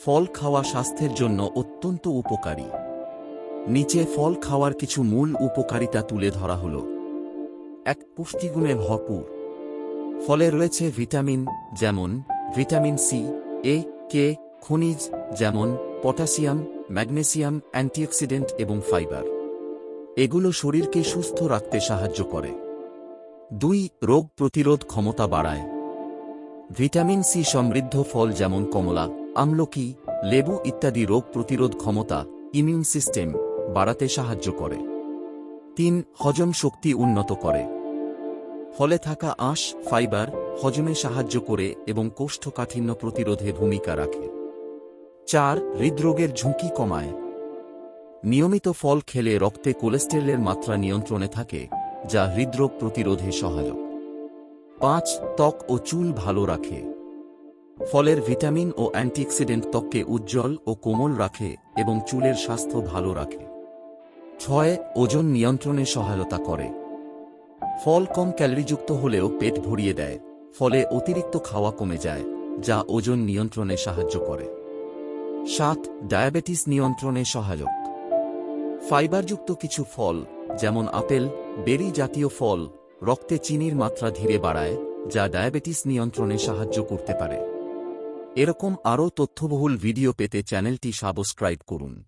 ফল খাওয়া স্বাস্থ্যের জন্য অত্যন্ত উপকারী। নিচে ফল খাওয়ার কিছু মূল উপকারিতা তুলে ধরা হল। ১. পুষ্টিগুণে ভরপুর। ফলে রয়েছে ভিটামিন, যেমন ভিটামিন সি, এ, কে, খনিজ যেমন পটাশিয়াম, ম্যাগনেসিয়াম, অ্যান্টিঅক্সিডেন্ট এবং ফাইবার। এগুলো শরীরকে সুস্থ রাখতে সাহায্য করে। ২. রোগ প্রতিরোধ ক্ষমতা বাড়ায়। ভিটামিন সি সমৃদ্ধ ফল যেমন কমলা, আমলকি, লেবু ইত্যাদি রোগ প্রতিরোধ ক্ষমতা, ইমিউন সিস্টেম বাড়াতে সাহায্য করে। ৩. হজম শক্তি উন্নত করে। ফলে থাকা আঁশ, ফাইবার হজমে সাহায্য করে এবং কোষ্ঠকাঠিন্য প্রতিরোধে ভূমিকা রাখে। ৪. হৃদরোগের ঝুঁকি কমায়। নিয়মিত ফল খেলে রক্তে কোলেস্টেরলের মাত্রা নিয়ন্ত্রণে থাকে, যা হৃদরোগ প্রতিরোধে সহায়ক। ৫. ত্বক ও চুল ভালো রাখে। ফলের ভিটামিন ও অ্যান্টিঅক্সিডেন্ট ত্বককে উজ্জ্বল ও কোমল রাখে এবং চুলের স্বাস্থ্য ভালো রাখে। ৬. ওজন নিয়ন্ত্রণে সহায়তা করে। ফল কম ক্যালোরিযুক্ত হলেও পেট ভরিয়ে দেয়, ফলে অতিরিক্ত খাওয়া কমে যায়, যা ওজন নিয়ন্ত্রণে সাহায্য করে। ৭. ডায়াবেটিস নিয়ন্ত্রণে সহায়ক। ফাইবারযুক্ত কিছু ফল, যেমন আপেল, বেরি জাতীয় ফল রক্তে চিনির মাত্রা ধীরে বাড়ায়, যা ডায়াবেটিস নিয়ন্ত্রণে সাহায্য করতে পারে। এরকম আরও তথ্যবহুল ভিডিও পেতে চ্যানেলটি সাবস্ক্রাইব করুন।